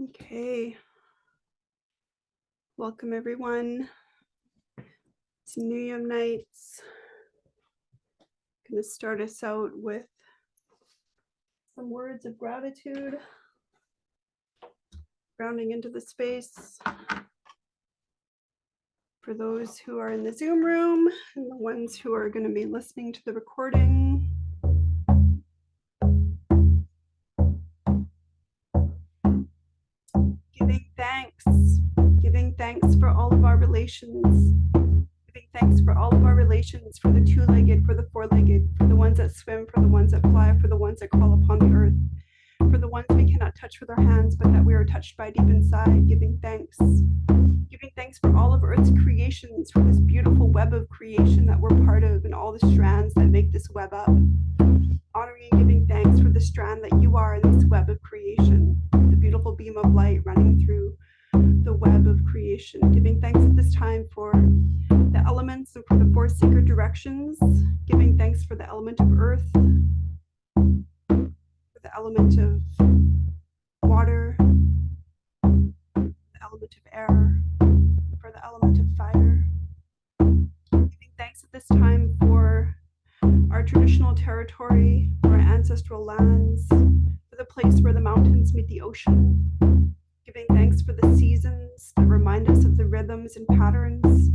Okay, welcome everyone. It's Nuyem nights. I'm going to start us out with some words of gratitude, grounding into the space for those who are in the Zoom room and the ones who are going to be listening to the recording. Giving thanks for all of our relations. Giving thanks for all of our relations, for the two-legged, for the four-legged, for the ones that swim, for the ones that fly, for the ones that crawl upon the earth, for the ones we cannot touch with our hands, but that we are touched by deep inside, giving thanks. Giving thanks for all of Earth's creations, for this beautiful web of creation that we're part of and all the strands that make this web up. Honoring and giving thanks for the strand that you are in this web of creation, the beautiful beam of light running through the web of creation. Giving thanks at this time for the elements and for the four sacred directions. Giving thanks for the element of earth, for the element of water, the element of air, for the element of fire. Giving thanks at this time for our traditional territory, for our ancestral lands, for the place where the mountains meet the ocean. Giving thanks for the seasons that remind us of the rhythms and patterns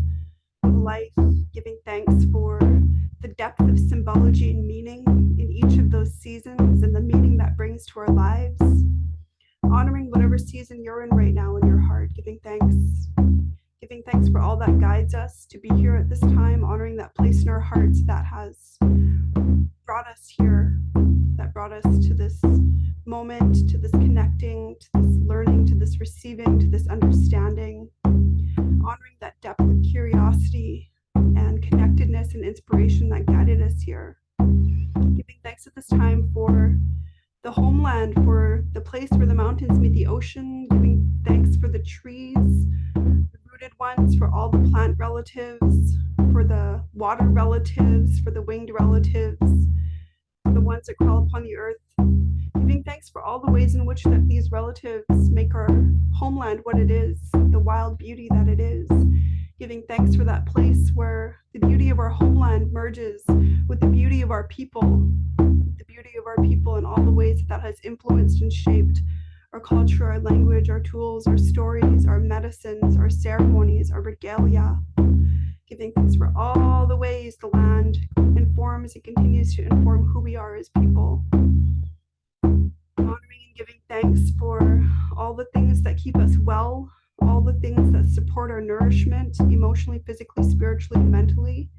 of life. Giving thanks for the depth of symbology and meaning in each of those seasons and the meaning that brings to our lives. Honoring whatever season you're in right now in your heart. Giving thanks. Giving thanks for all that guides us to be here at this time. Honoring that place in our hearts that has brought us here, that brought us to this moment, to this connecting, to this learning, to this receiving, to this understanding. Honoring that depth of curiosity and connectedness and inspiration that guided us here. Giving thanks at this time for the homeland, for the place where the mountains meet the ocean. Giving thanks for the trees, the rooted ones, for all the plant relatives, for the water relatives, for the winged relatives, for the ones that crawl upon the earth. Giving thanks for all the ways in which that these relatives make our homeland what it is, the wild beauty that it is. Giving thanks for that place where the beauty of our homeland merges with the beauty of our people, and all the ways that has influenced and shaped our culture, our language, our tools, our stories, our medicines, our ceremonies, our regalia. Giving thanks for all the ways the land informs and continues to inform who we are as people. Honoring and giving thanks for all the things that keep us well, all the things that support our nourishment, emotionally, physically, spiritually, and mentally.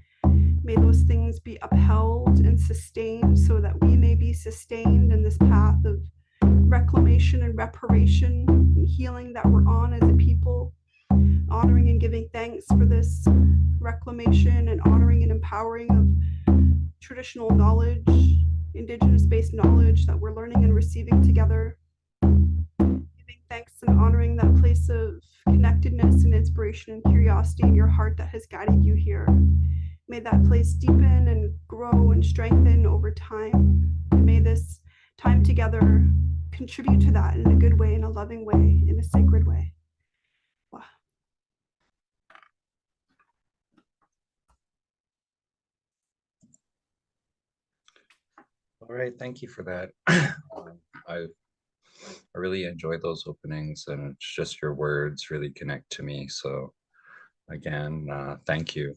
May those things be upheld and sustained so that we may be sustained in this path of reclamation and reparation and healing that we're on as a people. Honoring and giving thanks for this reclamation and honoring and empowering of traditional knowledge, indigenous-based knowledge that we're learning and receiving together. Giving thanks and honoring that place of connectedness and inspiration and curiosity in your heart that has guided you here. May that place deepen and grow and strengthen over time. And may this time together contribute to that in a good way, in a loving way, in a sacred way. Wow. All right, thank you for that. I really enjoyed those openings, and it's just your words really connect to me. So again, thank you.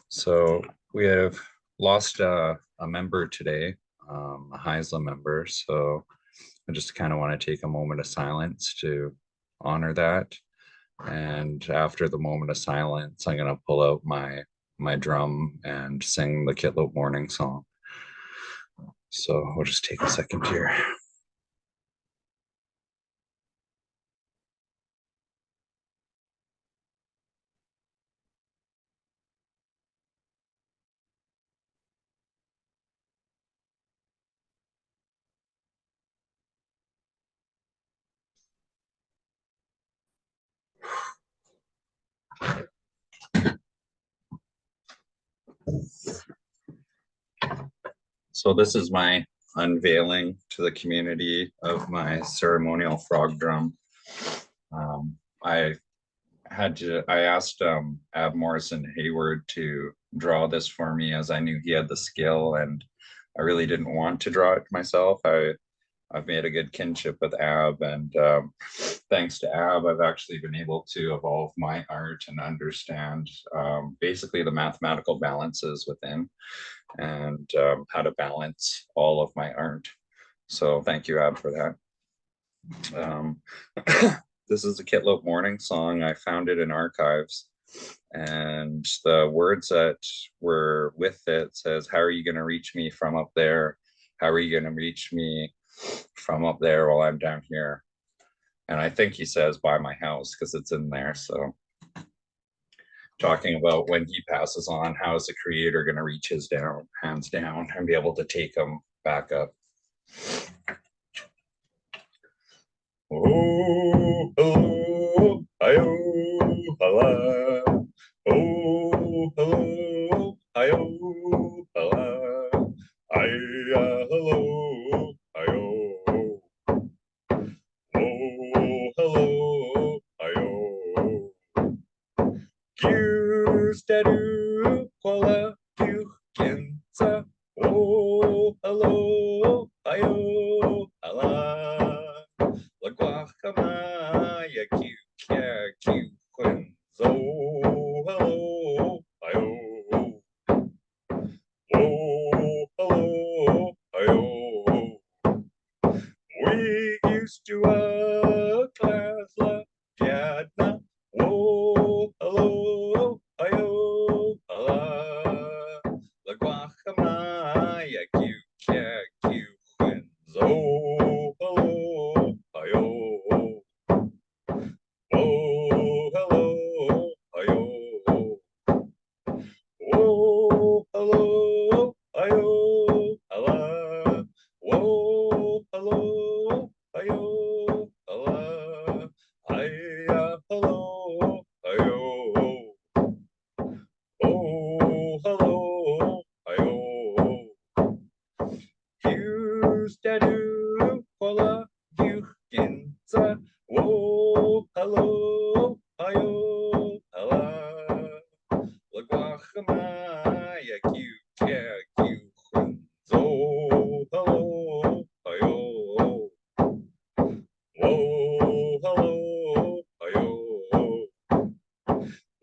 So we have lost a member today, a Heisla member. So I just kind of want to take a moment of silence to honor that. And after the moment of silence, I'm going to pull out my drum and sing the Kitlow Morning Song. So we'll just take a second here. So this is my unveiling to the community of my ceremonial frog drum. I I asked Ab Morrison Hayward to draw this for me as I knew he had the skill and I really didn't want to draw it myself. I've made a good kinship with Ab, and thanks to Ab, I've actually been able to evolve my art and understand basically the mathematical balances within and how to balance all of my art. So thank you, Ab, for that. Um, this is a Kitlope Morning song. I found it in archives, and the words that were with it says, "How are you going to reach me from up there? How are you going to reach me from up there while I'm down here?" And I think he says by my house because it's in there. So talking about when he passes on, how is the creator going to reach his down hands down and be able to take them back up? Oh, hello, hi-oh, hello. Oh, hello, hi-oh, hello. Hello, hi-oh. Oh, hello, hi-oh. Stadu, kola, kinsa. Oh, hello, hi-oh, hello. La guacamaya, quinzo. Hello, hi-oh. Oh, hello, hi-oh. We used to a class la Vietnam. Whoa, hello, hi-oh, hola. La guacamaya, Q, quinzo. Hello, hi-oh. Oh, hello, hi-oh. Whoa, hello, hi-yo, hello. Whoa, hello, hi-yo, hello. Hiya, hello, hi-yo. Oh, hello, hi-yo. Stadu, kola, ginza. Whoa, hello, hi-yo, hello. La guacamaya, quinzo. Hello, hi-yo. Whoa, hello, hi-yo.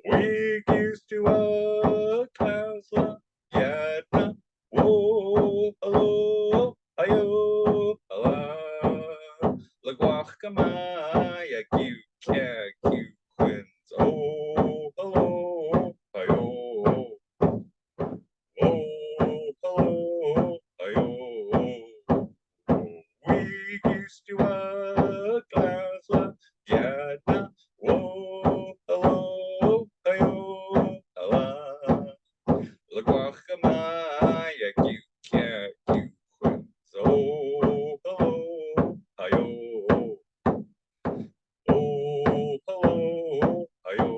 We used to a class la Vietnam. Whoa, hello, hi-yo, hello. La guacamaya, quinzo. Hello, hi-yo. Oh, hello, hi-yo. We used to a class la Vietnam. Whoa, hello, hi-yo, hello. La guacamaya, quinzo. Hello, hi-yo. Oh, hello, hi-yo.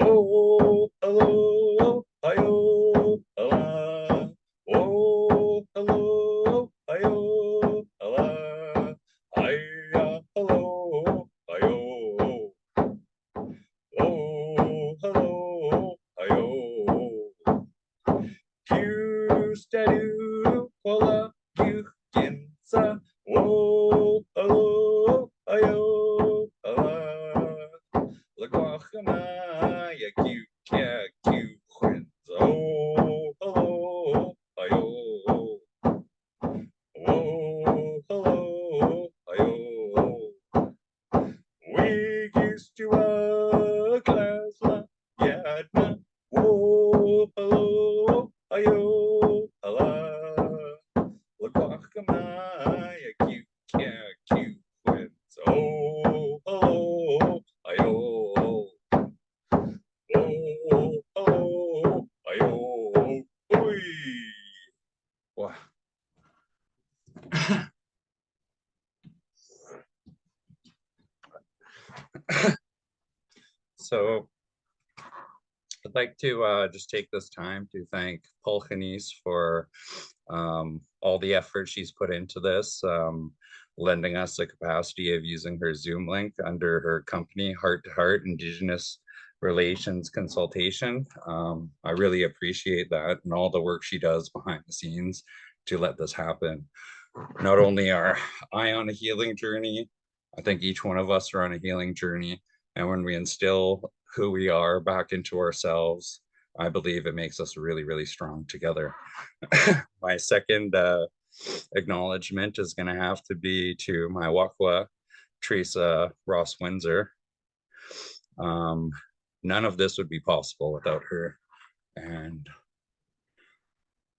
Oh, hello, hi-yo, hello. Oh, hello, hi-yo, hello. Hiya, hello, hi-yo. Oh, hello, hi-yo. Stadu, kola, ginsa. Oh, hello, hi-yo, hello. La guacamaya, quinzo. Hello, hi-yo. Oh, hello, hi-yo. We used to a class la Vietnam. Whoa, hello, hi-yo, hello. La guacamaya, quinzo. Hello, hi-yo. Oh, hello, hi-yo. Oi. Wow. So I'd like to just take this time to thank Paul Janice for all the effort she's put into this. lending us the capacity of using her Zoom link under her company, Heart to Heart Indigenous Relations Consultation. I really appreciate that and all the work she does behind the scenes to let this happen. Not only are I on a healing journey, I think each one of us are on a healing journey. And when we instill who we are back into ourselves, I believe it makes us really, really strong together. My second acknowledgement is going to have to be to my Wakwa, Teresa Ross Windsor. None of this would be possible without her. And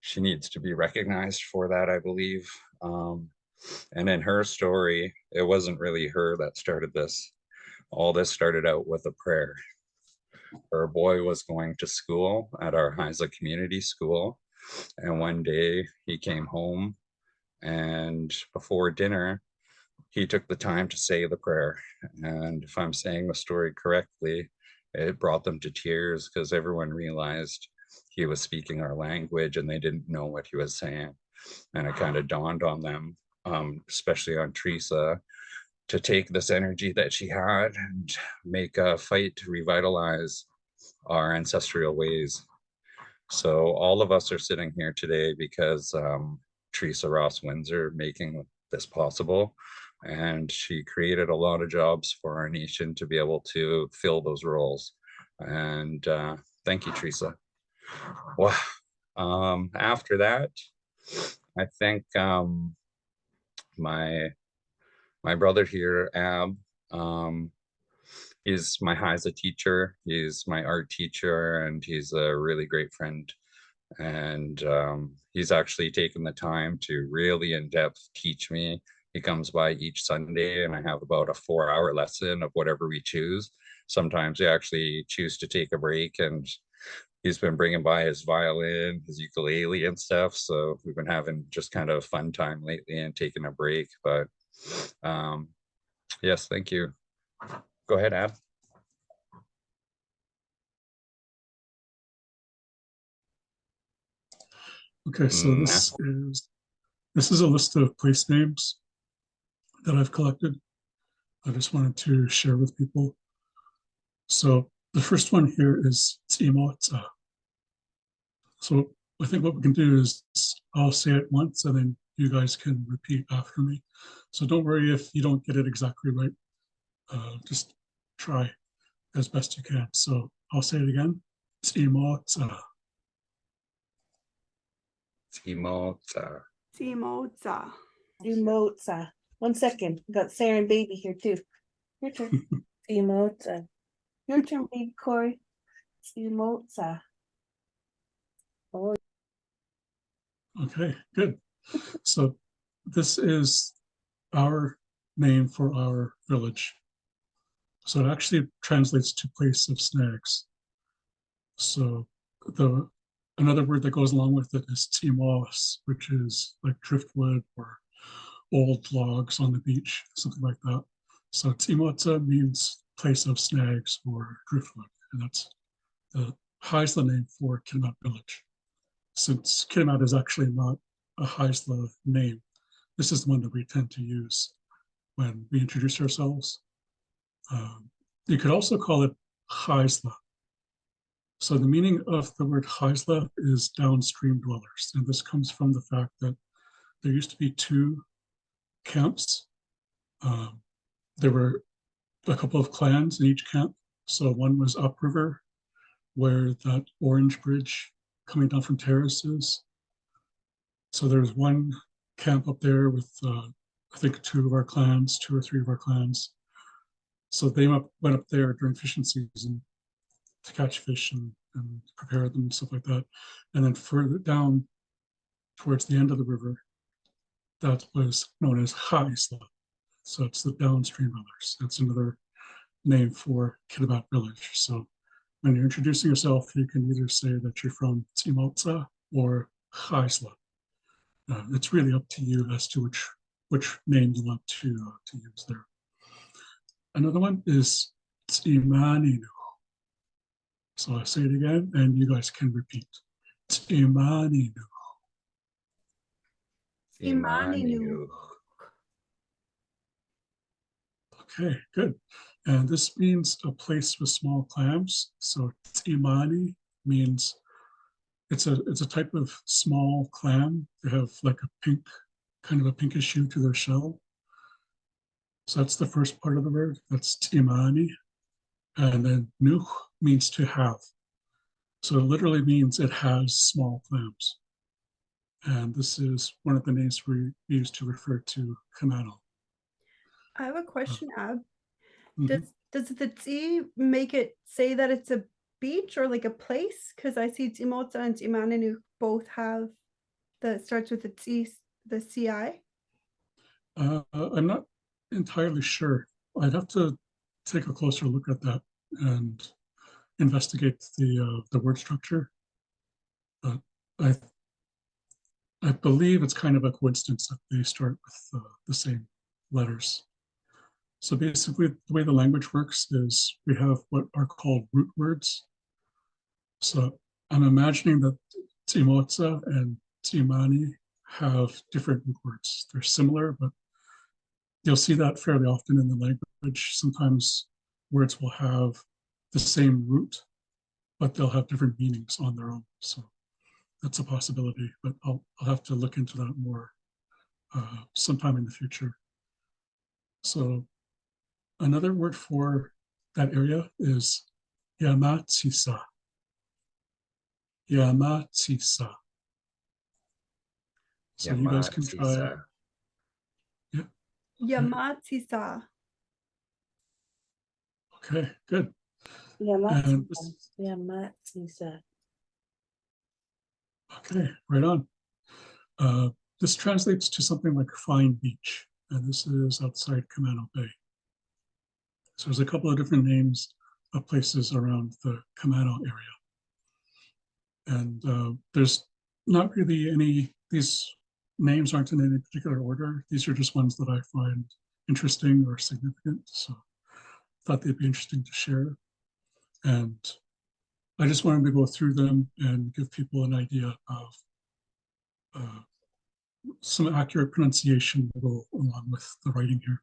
she needs to be recognized for that, I believe. And in her story, it wasn't really her that started this. All this started out with a prayer. Her boy was going to school at our Haisa Community School. And one day he came home, and before dinner, he took the time to say the prayer. And if I'm saying the story correctly, it brought them to tears because everyone realized he was speaking our language and they didn't know what he was saying. And it kind of dawned on them, especially on Teresa, to take this energy that she had and make a fight to revitalize our ancestral ways. So all of us are sitting here today because Teresa Ross Windsor making this possible. And she created a lot of jobs for our nation to be able to fill those roles. And thank you, Teresa. Well, after that, I think my brother here, Ab, he's my Haisa teacher. He's my art teacher, and he's a really great friend. And he's actually taken the time to really in depth teach me. He comes by each Sunday, and I have about a 4-hour lesson of whatever we choose. Sometimes we actually choose to take a break, and he's been bringing by his violin, his ukulele and stuff. So we've been having just kind of a fun time lately and taking a break. But yes, thank you. Go ahead, Ab. Okay, so this is a list of place names that I've collected. I just wanted to share with people. So the first one here is Tsimotsa. So I think what we can do is I'll say it once and then you guys can repeat after me. So don't worry if you don't get it exactly right. Just try as best you can. So I'll say it again. Tsimotsa. Timotza. Tsimotsa. Tsimotsa. 1 second. We got Sarah and Baby here too. Your turn. Tsimotsa. Your turn, Baby Corey. Tsimotsa. Oh. Okay, good. So this is our name for our village. So it actually translates to place of snags. So another word that goes along with it is timos, which is like driftwood or old logs on the beach, something like that. So timotsa means place of snags or driftwood, and that's the Haisla name for Kitimat village. Since Kitimat is actually not a Haisla name, this is the one that we tend to use when we introduce ourselves. You could also call it Haisla. So the meaning of the word Haisla is downstream dwellers. And this comes from the fact that there used to be 2 camps. There were a couple of clans in each camp. So one was upriver, where that orange bridge coming down from terraces. So there's one camp up there with, I think 2 of our clans, 2 or 3 of our clans. So they went up there during fishing season to catch fish and prepare them and stuff like that. And then further down towards the end of the river, that was known as Haisla. So it's the downstream dwellers. That's another name for Kitimat village. So when you're introducing yourself, you can either say that you're from Tsimotsa or Haisla. It's really up to you as to which name you want to use there. Another one is Tsimaninu. So I say it again, and you guys can repeat. Tsimaninu. Imaninu. Okay, good. And this means a place with small clams. So imani means it's a type of small clam. They have like a pink, kind of a pinkish hue to their shell. So that's the first part of the word. That's imani. And then nuh means to have. So it literally means it has small clams. And this is one of the names we use to refer to Kamano. I have a question, Ab. Mhm. Does the tsi make it say that it's a beach or like a place? Because I see Timota and Timaninu both have the starts with the tsi, the ci. I'm not entirely sure. I'd have to take a closer look at that and investigate the word structure. But I believe it's kind of a coincidence that they start with the same letters. So basically, the way the language works is we have what are called root words. So I'm imagining that Timotza and Timani have different root words. They're similar, but you'll see that fairly often in the language. Sometimes words will have the same root, but they'll have different meanings on their own. So that's a possibility, but I'll have to look into that more sometime in the future. So another word for that area is Yamatsisa. Yamatsisa. So you guys can try. Yamatsisa. Yeah. Yamatsisa. Okay, good. Yeah, And Matsisa. okay, right on. This translates to something like fine beach, and this is outside Kamano Bay. So there's a couple of different names of places around the Kamano area. And there's not really any, these names aren't in any particular order. These are just ones that I find interesting or significant. So I thought they'd be interesting to share. And I just wanted to go through them and give people an idea of some accurate pronunciation to go along with the writing here.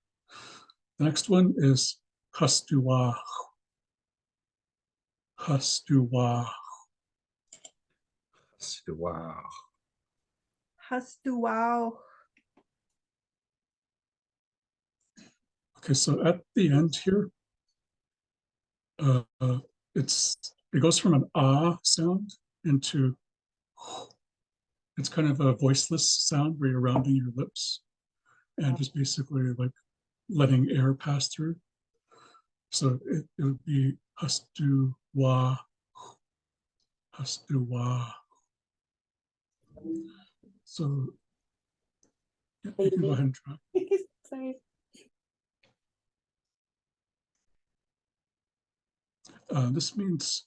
The next one is Hastuwa. Hastuwa. Wow. Hastuwao. Okay, so at the end here, uh, it goes from an ah sound into it's kind of a voiceless sound where you're rounding your lips and just basically like letting air pass through. So it would be hastuwa, hastuwa. So yeah, you can go ahead and try. Sorry. This means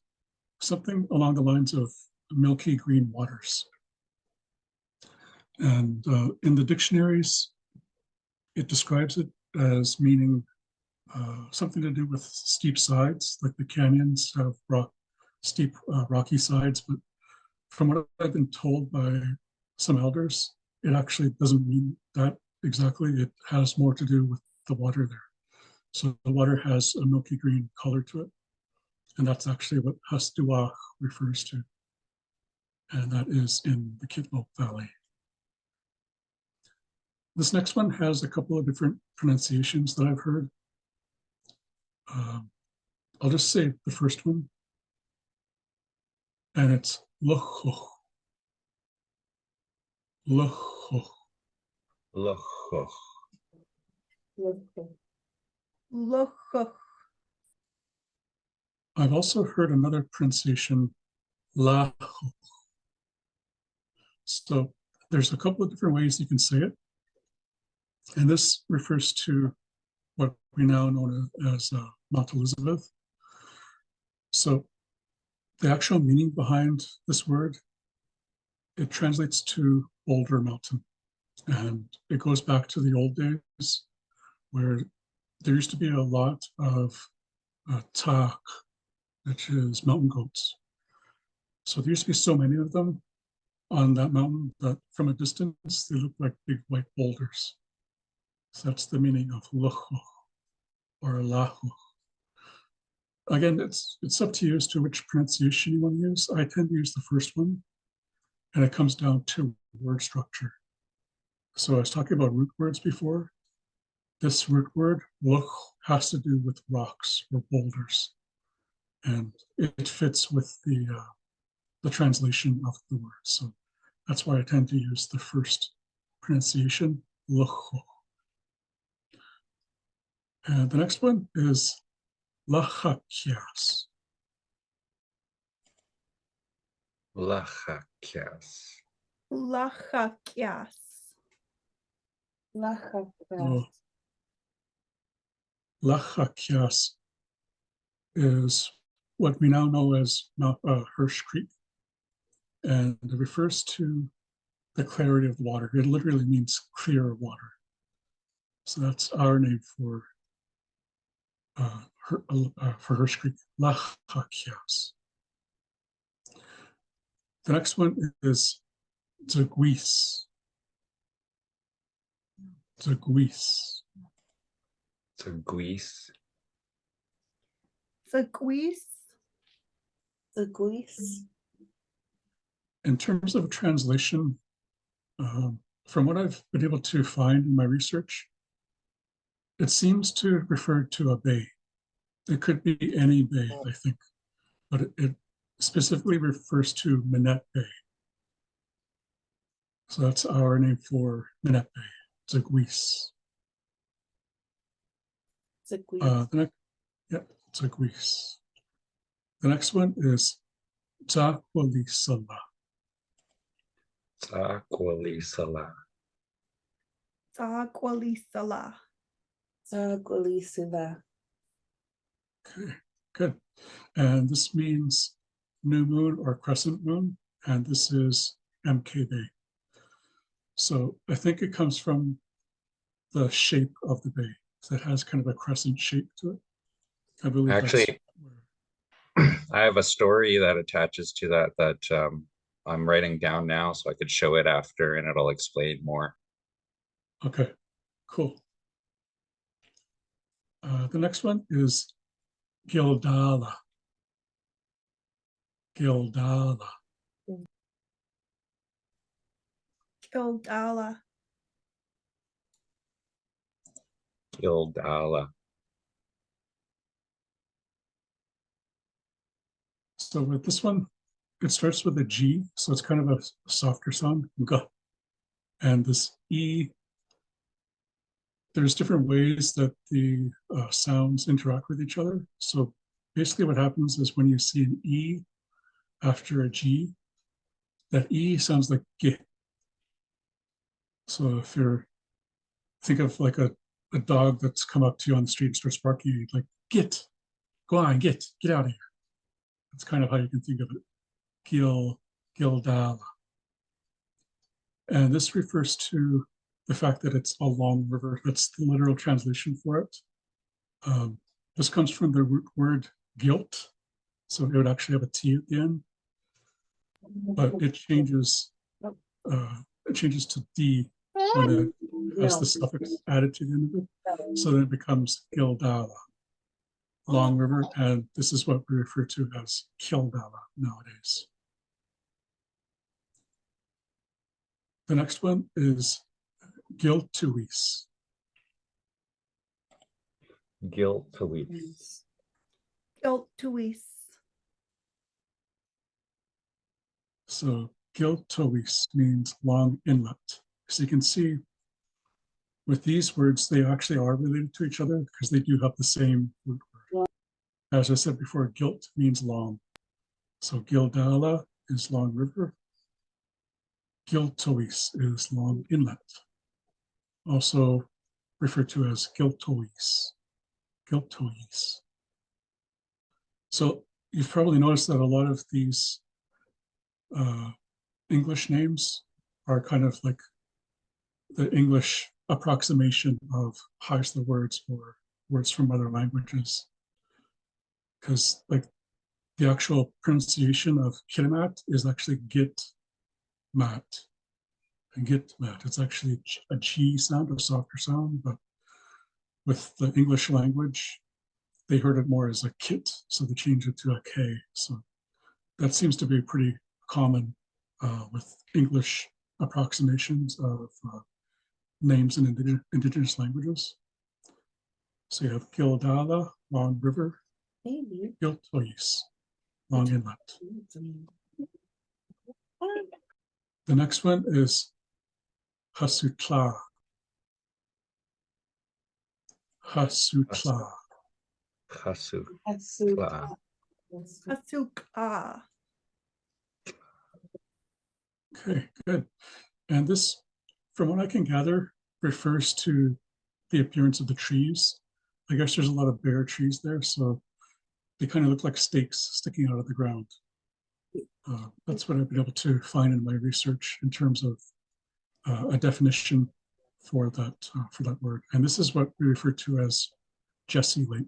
something along the lines of milky green waters. And in the dictionaries, it describes it as meaning something to do with steep sides, like the canyons have steep rocky sides. But from what I've been told by some elders, it actually doesn't mean that exactly. It has more to do with the water there. So the water has a milky green color to it. And that's actually what Hastuwa refers to. And that is in the Kitmo Valley. This next one has a couple of different pronunciations that I've heard. I'll just say the first one, and it's loho. Loho. Locho. Locho. I've also heard another pronunciation, laho. So there's a couple of different ways you can say it. And this refers to what we now know as Mount Elizabeth. So the actual meaning behind this word, it translates to boulder mountain. And it goes back to the old days where there used to be a lot of tak, which is mountain goats. So there used to be so many of them on that mountain that from a distance, they look like big white boulders. So that's the meaning of locho. or lahu. Again, it's up to you as to which pronunciation you want to use. I tend to use the first one, and it comes down to word structure. So I was talking about root words before. This root word, loch, has to do with rocks or boulders, and it fits with the translation of the word. So that's why I tend to use the first pronunciation, loch. And the next one is lachakias. Lachakias. Lachakias. So lachakias is what we now know as Hirsch Creek, and it refers to the clarity of water. It literally means clear water. So that's our name for Hirsch Creek, Lachakias. The next one is Zaguis. Zaguis. Zaguis. Zaguis. Zaguis. In terms of translation, from what I've been able to find in my research, it seems to refer to a bay. It could be any bay, I think, but it specifically refers to Minette Bay. So that's our name for Minette Bay, Zaguis. Zaguis. Zaguis. The next one is Zaqualisala. Zaqualisala. Zaqualisala. Zagualisila. Okay, good. And this means new moon or crescent moon, and this is MK Bay. So I think it comes from the shape of the bay. So it has kind of a crescent shape to it. I believe Actually, I have a story that attaches to that I'm writing down now, so I could show it after and it'll explain more. Okay, cool. The next one is Gildala. Gildala. Gildala. Gildala. So with this one, it starts with a G, so it's kind of a softer sound, G. And this E, there's different ways that the sounds interact with each other. So basically what happens is when you see an E after a G, that E sounds like G. So if you're, think of like a dog that's come up to you on the street and starts barking, you'd like, get, go on, get out of here. That's kind of how you can think of it. Gildala. And this refers to the fact that it's a long river. That's the literal translation for it. This comes from the root word guilt. So it would actually have a T at the end, but it changes to D when it has the suffix added to the end of it. So then it becomes Gildala, long river. And this is what we refer to as Kildala nowadays. The next one is Giltuis. Giltuis. Giltuis. So Giltuis means long inlet. So you can see with these words, they actually are related to each other because they do have the same root word. As I said before, gilt means long. So Gildala is long river. Giltois is long inlet, also referred to as Giltois. Giltois. So you've probably noticed that a lot of these English names are kind of like the English approximation of Haisla words or words from other languages. Because like the actual pronunciation of Kitimat is actually Gitmat. And Gitmat, it's actually a G sound, a softer sound, but with the English language, they heard it more as a kit, so they changed it to a K. So that seems to be pretty common with English approximations of names in indigenous languages. So you have Gildala, Long River, Maybe. Giltois, Long Inlet. Ah, The next one is Hasutla. Hasutla. Hasu. Asuka. Asuka. Okay, good. And this, from what I can gather, refers to the appearance of the trees. I guess there's a lot of bare trees there, so they kind of look like stakes sticking out of the ground. That's what I've been able to find in my research in terms of a definition for that word. And this is what we refer to as Jesse Lake.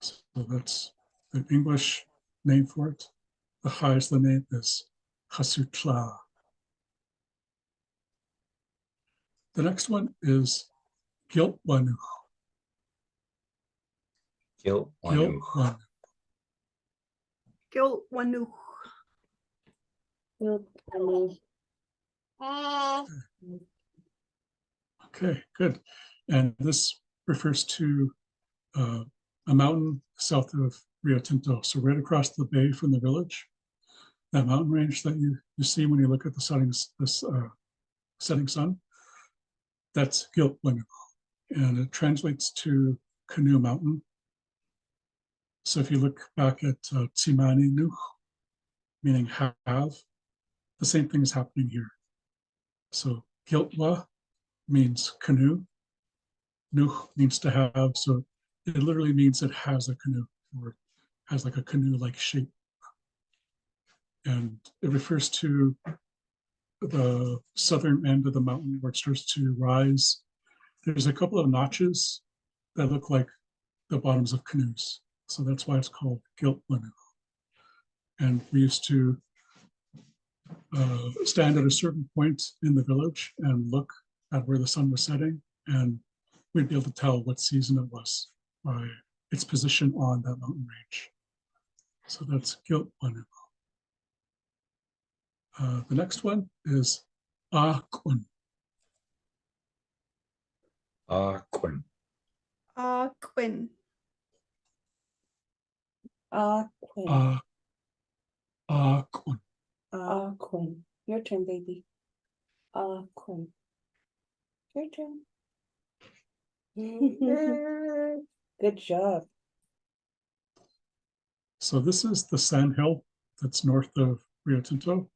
So that's the English name for it. The Haisla name is Hasutla. The next one is Giltwanu. Giltwanu. Giltwanu. Giltwanu. Okay, good. And this refers to a mountain south of Rio Tinto. So right across the bay from the village, that mountain range that you see when you look at the setting sun, that's Giltwanu. And it translates to Canoe Mountain. So if you look back at Tsimani Nuh, meaning have, the same thing is happening here. So Giltwa means canoe. Nuh means to have. So it literally means it has a canoe, or has like a canoe-like shape. And it refers to the southern end of the mountain where it starts to rise. There's a couple of notches that look like the bottoms of canoes. So that's why it's called Giltwanu. And we used to stand at a certain point in the village and look at where the sun was setting, and we'd be able to tell what season it was by its position on that mountain range. So that's Giltwanu. The next one is Aquin. Aquin. Quinn. Quinn. Aquin. Quinn. Your turn, baby. Quinn. Your turn. Good job. So this is the sandhill that's north of Rio Tinto,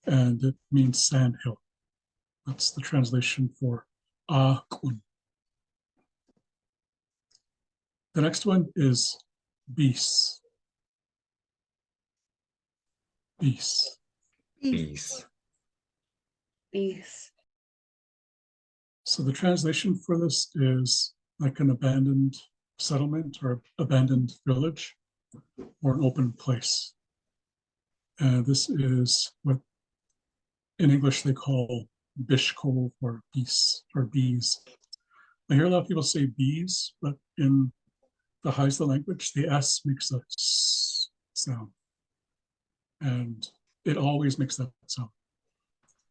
and it means sandhill. That's the translation for Aquin. The next one is Bees. Bees. Bees. Beast. So the translation for this is like an abandoned settlement or abandoned village or an open place. And this is what in English they call bishkol or bees or bees. I hear a lot of people say bees, but in the Haisla language, the S makes a S sound. And it always makes that sound.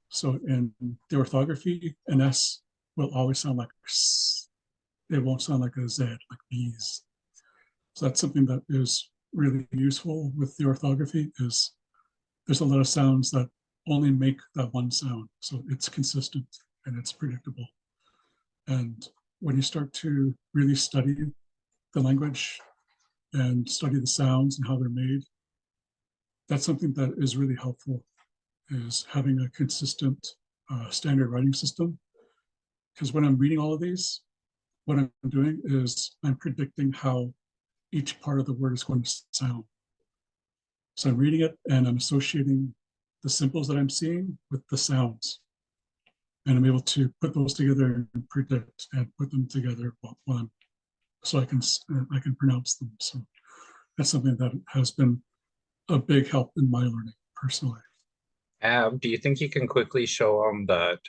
So in the orthography, an S will always sound like S. It won't sound like a Z, like bees. So that's something that is really useful with the orthography, is there's a lot of sounds that only make that one sound. So it's consistent and it's predictable. And when you start to really study the language and study the sounds and how they're made, that's something that is really helpful, is having a consistent standard writing system. Because when I'm reading all of these, what I'm doing is I'm predicting how each part of the word is going to sound. So I'm reading it and I'm associating the symbols that I'm seeing with the sounds. And I'm able to put those together and predict and put them together so I can pronounce them. So that's something that has been a big help in my learning personally. Do you think you can quickly show them that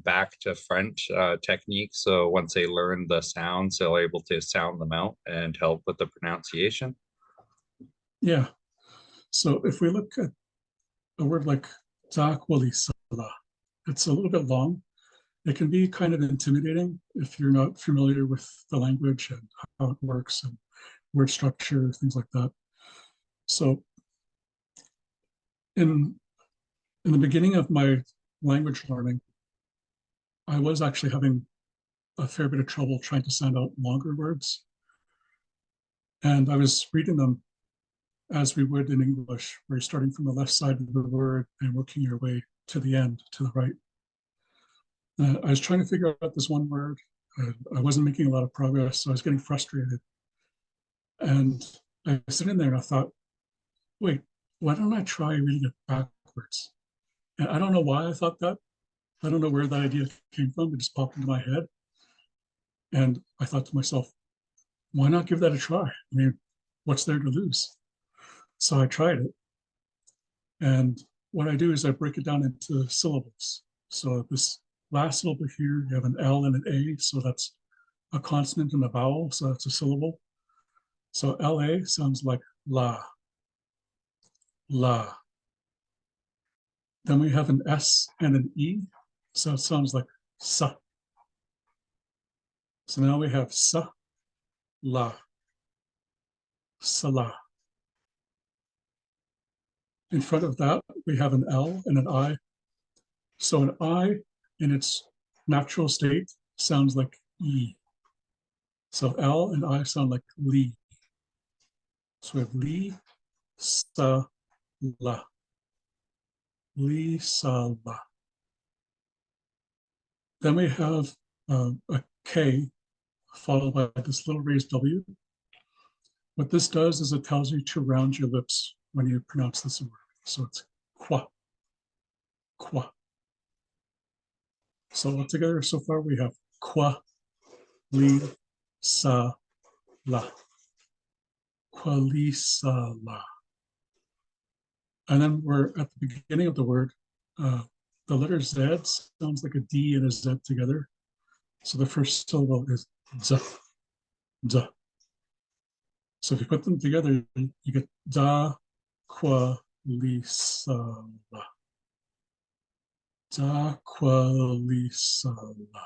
back to front technique? So once they learn the sounds, they're able to sound them out and help with the pronunciation? Yeah. So if we look at a word like Zakwalisala, it's a little bit long. It can be kind of intimidating if you're not familiar with the language and how it works and word structure, things like that. So in the beginning of my language learning, I was actually having a fair bit of trouble trying to sound out longer words. And I was reading them as we would in English, where you're starting from the left side of the word and working your way to the end, to the right. I was trying to figure out this one word. I wasn't making a lot of progress, so I was getting frustrated. And I was sitting there and I thought, wait, why don't I try reading it backwards? And I don't know why I thought that. I don't know where that idea came from. It just popped into my head. And I thought to myself, why not give that a try? I mean, what's there to lose? So I tried it. And what I do is I break it down into syllables. So this last syllable here, you have an L and an A. So that's a consonant and a vowel. So that's a syllable. So LA sounds like la, la. Then we have an S and an E. So it sounds like sa. So now we have sa, la, sala. In front of that, we have an L and an I. So an I in its natural state sounds like E. So L and I sound like Li. So we have Li, Sa, La. Li, Sa, La. Then we have a K followed by this little raised W. What this does is it tells you to round your lips when you pronounce this word. So it's qua, qua. So altogether, so far we have qua, li, sa, la. Qua, li, sa, la. And then we're at the beginning of the word. The letter Z sounds like a D and a Z together. So the first syllable is z, z. So if you put them together, you get da, qua, li, sa, la. Da, qua, li, sa, la.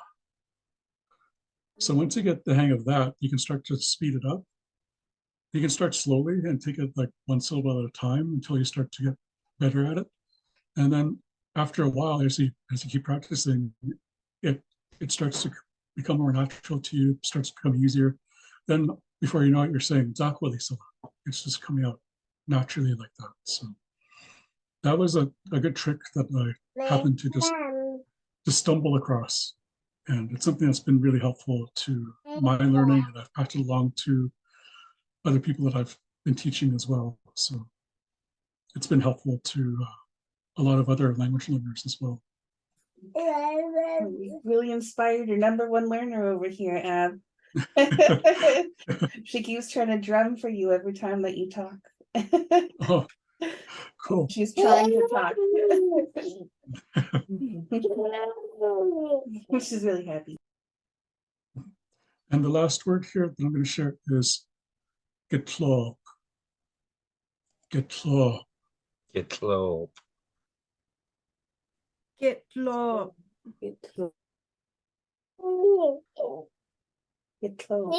So once you get the hang of that, you can start to speed it up. You can start slowly and take it like one syllable at a time until you start to get better at it. And then after a while, as you keep practicing, it starts to become more natural to you, starts to become easier. Then before you know it, you're saying Zakwali Sala. It's just coming out naturally like that. So that was a good trick that I happened to just stumble across. And it's something that's been really helpful to my learning, and I've passed it along to other people that I've been teaching as well. So it's been helpful to a lot of other language learners as well. You really inspired your number one learner over here, Ab. She keeps trying to drum for you every time that you talk. Oh, cool. She's trying to talk. She's really happy. And the last word here that I'm going to share is getlo. Getlo. Get low. Get low. Get close. Get close.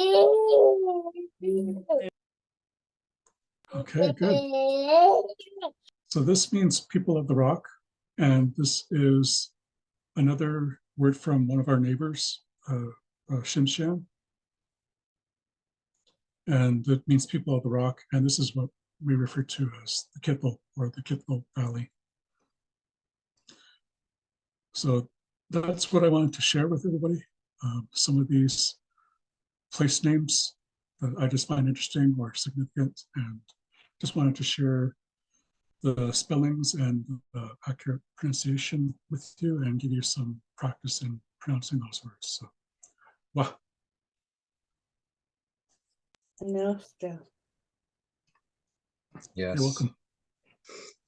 Okay, good. So this means people of the rock. And this is another word from one of our neighbors, Shinshan. And it means people of the rock. And this is what we refer to as the Kitlo or the Kitlo Valley. So that's what I wanted to share with everybody. Some of these place names that I just find interesting or significant, and just wanted to share the spellings and the accurate pronunciation with you and give you some practice in pronouncing those words. So, wow. No stuff. Yes. You're welcome.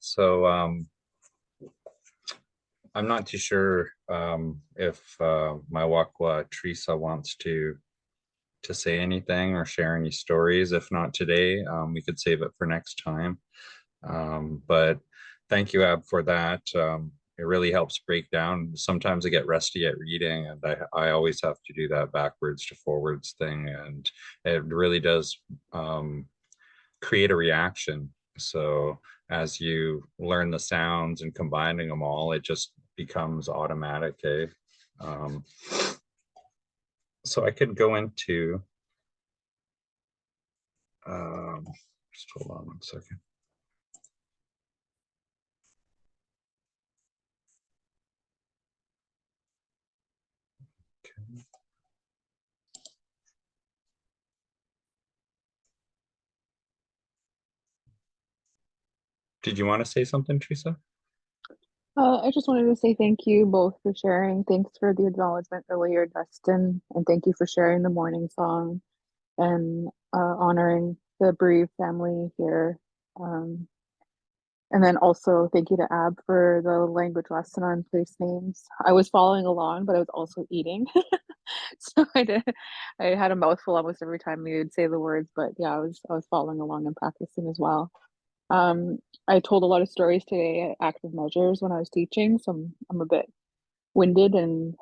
So I'm not too sure if my Wakwa Teresa wants to say anything or share any stories. If not today, we could save it for next time. But thank you, Ab, for that. It really helps break down. Sometimes I get rusty at reading, and I always have to do that backwards to forwards thing. And it really does create a reaction. So as you learn the sounds and combining them all, it just becomes automatic. Eh? Um, so I could go into, just hold on 1 second. Okay. Did you want to say something, Teresa? I just wanted to say thank you both for sharing. Thanks for the acknowledgement earlier, Dustin, and thank you for sharing the morning song and honoring the bereaved family here. Um, and then also thank you to Ab for the language lesson on place names. I was following along, but I was also eating. So I had a mouthful almost every time we would say the words, but yeah, I was following along and practicing as well. Um, I told a lot of stories today at Active Measures when I was teaching, so I'm a bit winded and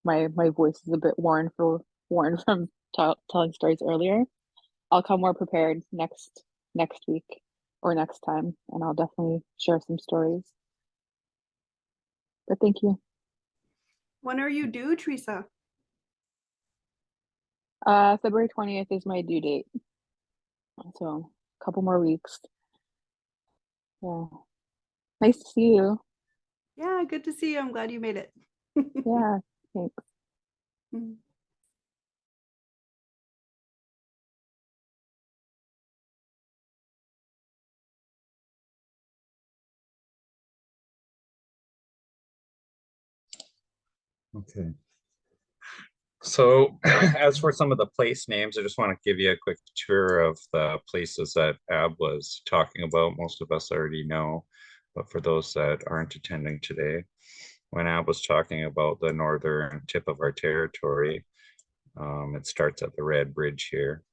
my voice is a bit worn from telling stories earlier. I'll come more prepared next week or next time, and I'll definitely share some stories. But thank you. When are you due, Teresa? February 20th is my due date, so a couple more weeks. Yeah, nice to see you. Yeah, good to see you. I'm glad you made it. Yeah, thanks. Mm. Okay. So as for some of the place names, I just want to give you a quick tour of the places that Ab was talking about. Most of us already know, but for those that aren't attending today, when Ab was talking about the northern tip of our territory, it starts at the Red Bridge here.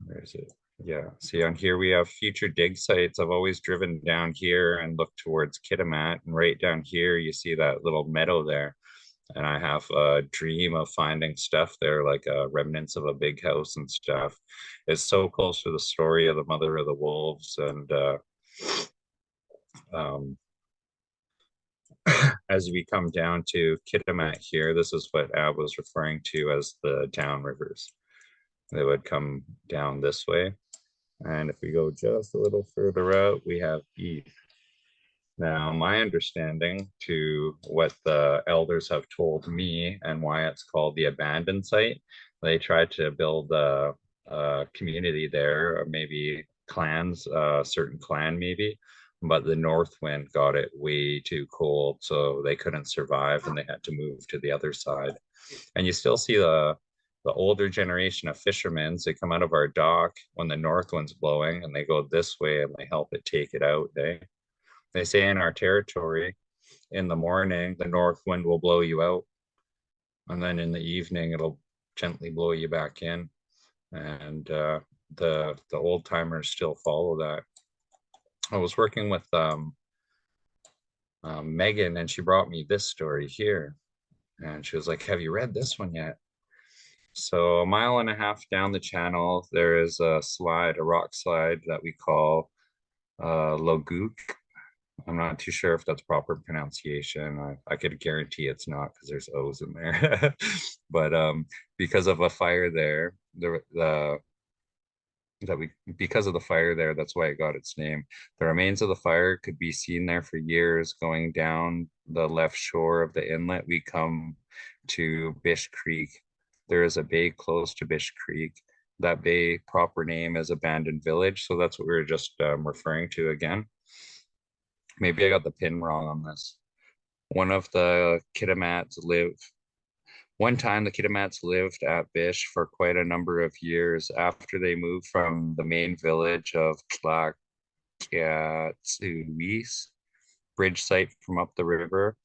Where is it? Yeah, see on here we have future dig sites. I've always driven down here and looked towards Kitimat, and right down here you see that little meadow there. And I have a dream of finding stuff there, like remnants of a big house and stuff. It's so close to the story of the mother of the wolves. And um, as we come down to Kitimat here, this is what Ab was referring to as the down rivers. They would come down this way. And if we go just a little further out, we have east. Now, my understanding to what the elders have told me and why it's called the abandoned site, they tried to build a community there, or maybe clans, a certain clan maybe, but the north wind got it way too cold, so they couldn't survive and they had to move to the other side. And you still see the older generation of fishermen, they come out of our dock when the north wind's blowing and they go this way and they help it take it out. They say in our territory, in the morning, the north wind will blow you out. And then in the evening, it'll gently blow you back in. And the old timers still follow that. I was working with Megan, and she brought me this story here. And she was like, "Have you read this one yet?" So a mile and a half down the channel, there is a slide, a rock slide that we call Loguk. I'm not too sure if that's proper pronunciation. I could guarantee it's not because there's O's in there. But because of a fire there, because of the fire there, that's why it got its name. The remains of the fire could be seen there for years going down the left shore of the inlet. We come to Bish Creek. There is a bay close to Bish Creek. That bay proper name is Abandoned Village. So that's what we were just referring to again. Maybe I got the pin wrong on this. One of the Kitamats one time the Kitamats lived at Bish for quite a number of years after they moved from the main village of Tlakatsuwis. bridge site from up the river.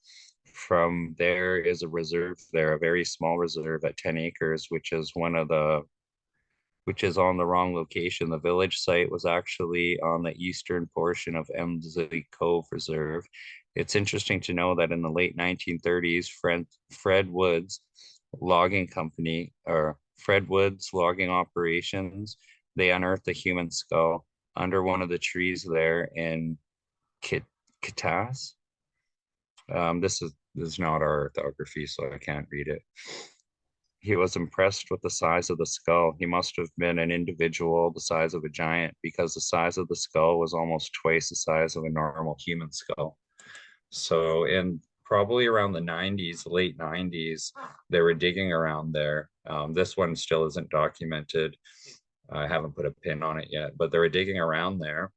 From there is a reserve there, a very small reserve at 10 acres, which is on the wrong location. The village site was actually on the eastern portion of Emsley Cove Reserve. It's interesting to know that in the late 1930s, Fred Woods Logging Company, or Fred Woods Logging Operations, they unearthed a human skull under one of the trees there in Kitas. This is not our orthography, so I can't read it. He was impressed with the size of the skull. He must have been an individual the size of a giant, because the size of the skull was almost twice the size of a normal human skull. So in probably around the 90s, late 90s, they were digging around there. This one still isn't documented. I haven't put a pin on it yet, but they were digging around there,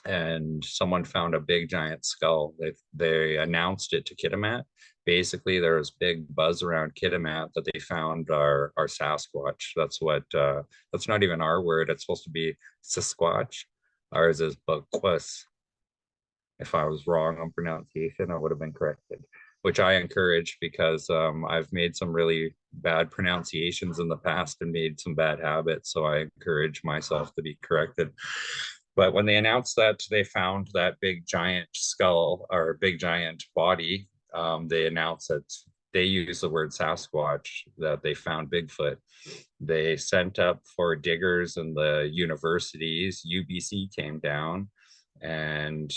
and someone found a big giant skull. They announced it to Kitimat. Basically, there was big buzz around Kitimat that they found our Sasquatch. That's not even our word. It's supposed to be Sasquatch. Ours is Bukwus. If I was wrong on pronunciation, I would have been corrected, which I encourage, because I've made some really bad pronunciations in the past and made some bad habits. So I encourage myself to be corrected. But when they announced that they found that big giant skull, or big giant body, they announced that they used the word Sasquatch, that they found Bigfoot. They sent up for diggers in the universities. UBC came down, and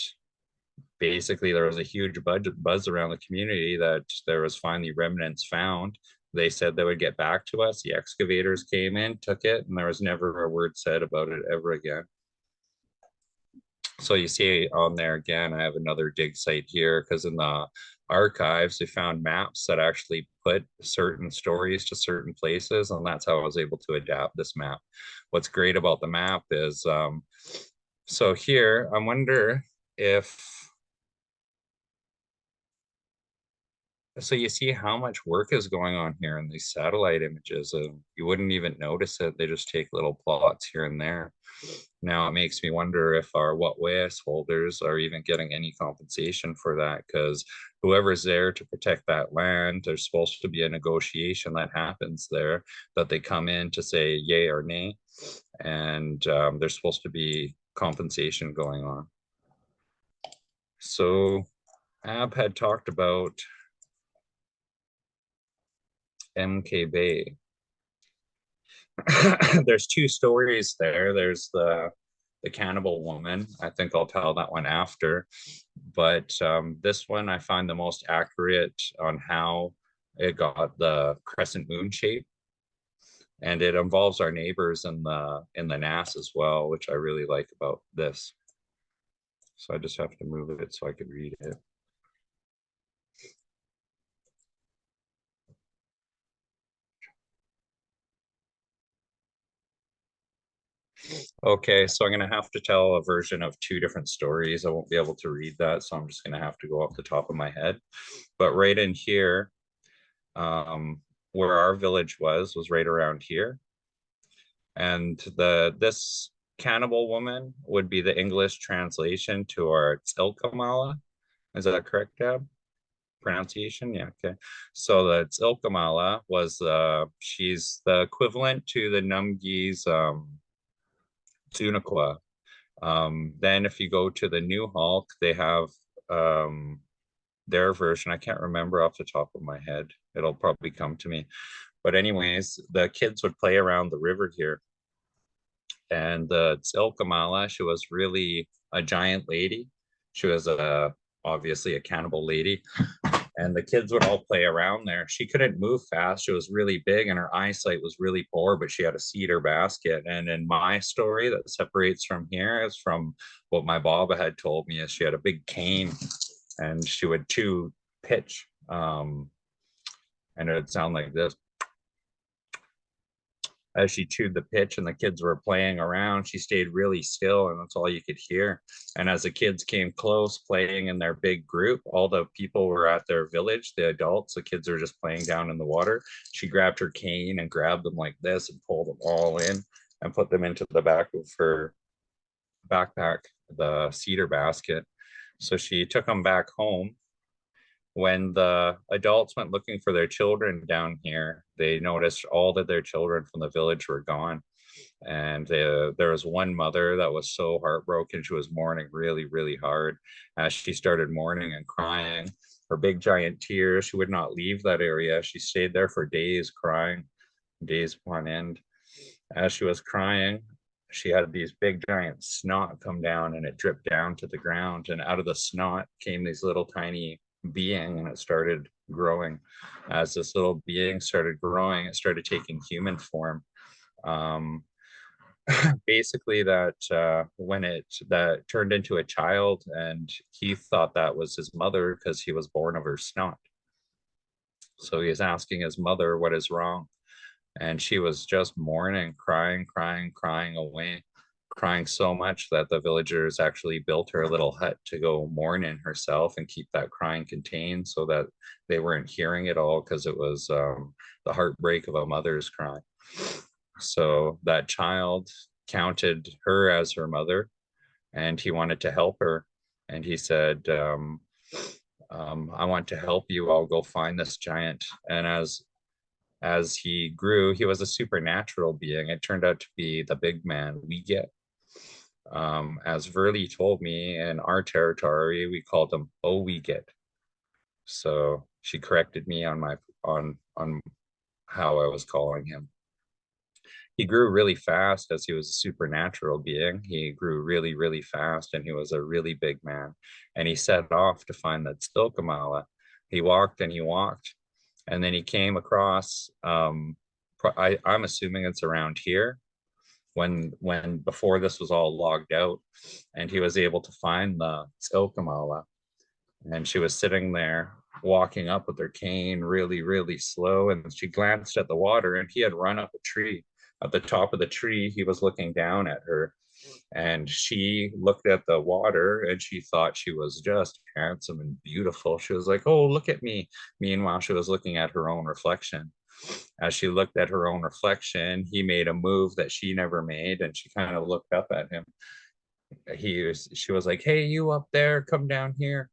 basically there was a huge buzz around the community that there was finally remnants found. They said they would get back to us. The excavators came in, took it, and there was never a word said about it ever again. So you see on there again, I have another dig site here, because in the archives, they found maps that actually put certain stories to certain places, and that's how I was able to adapt this map. What's great about the map is, so here, I wonder if, so you see how much work is going on here in these satellite images. You wouldn't even notice it. They just take little plots here and there. Now it makes me wonder if our Wet'suwet'en holders are even getting any compensation for that, because whoever's there to protect that land, there's supposed to be a negotiation that happens there, that they come in to say yay or nay, and there's supposed to be compensation going on. So Ab had talked about MK Bay. There's two stories there. There's the cannibal woman. I think I'll tell that one after. But this one I find the most accurate on how it got the crescent moon shape. And it involves our neighbors in the NAS as well, which I really like about this. So I just have to move it so I can read it. Okay, so I'm going to have to tell a version of two different stories. I won't be able to read that, so I'm just going to have to go off the top of my head. But right in here, where our village was right around here. And this cannibal woman would be the English translation to our Tsilkamala. Is that correct, Deb? Pronunciation? Yeah, okay. So the Tsilkamala was, she's the equivalent to the Numgi's Tunaqua. Then if you go to the New Hulk, they have their version. I can't remember off the top of my head. It'll probably come to me. But anyways, the kids would play around the river here. And the Tsilkamala, she was really a giant lady. She was obviously a cannibal lady. And the kids would all play around there. She couldn't move fast. She was really big and her eyesight was really poor, but she had a cedar basket. And in my story that separates from here is from what my Baba had told me, is she had a big cane and she would chew pitch. And it would sound like this. As she chewed the pitch and the kids were playing around, she stayed really still and that's all you could hear. And as the kids came close, playing in their big group, all the people were at their village, the adults, the kids were just playing down in the water. She grabbed her cane and grabbed them like this and pulled them all in and put them into the back of her backpack, the cedar basket. So she took them back home. When the adults went looking for their children down here, they noticed all of their children from the village were gone. And there was one mother that was so heartbroken. She was mourning really, really hard. As she started mourning and crying, her big giant tears, she would not leave that area. She stayed there for days crying, days upon end. As she was crying, she had these big giant snot come down and it dripped down to the ground. And out of the snot came these little tiny being and it started growing. As this little being started growing, it started taking human form. Um, Basically that when it that turned into a child, and he thought that was his mother because he was born of her snot. So he was asking his mother what is wrong, and she was just mourning, crying, crying, crying away, crying so much that the villagers actually built her a little hut to go mourn in herself and keep that crying contained so that they weren't hearing it all, because it was the heartbreak of a mother's cry. So that child counted her as her mother, and he wanted to help her. And he said, I want to help you. I'll go find this giant. And as he grew, he was a supernatural being. It turned out to be the big man we get. As Verly told me, in our territory, we called him Oh We Get. So she corrected me on my on how I was calling him. He grew really fast as he was a supernatural being. He grew really, really fast, and he was a really big man. And he set off to find that Stilkamala. He walked and he walked, and then he came across. I'm assuming it's around here, when before this was all logged out, and he was able to find the Stilkamala, and she was sitting there walking up with her cane really, really slow, and she glanced at the water, and he had run up a tree. At the top of the tree, he was looking down at her, and she looked at the water and she thought she was just handsome and beautiful. She was like, oh, look at me. Meanwhile, she was looking at her own reflection. As she looked at her own reflection, he made a move that she never made, and she kind of looked up at him. She was like, hey, you up there, come down here.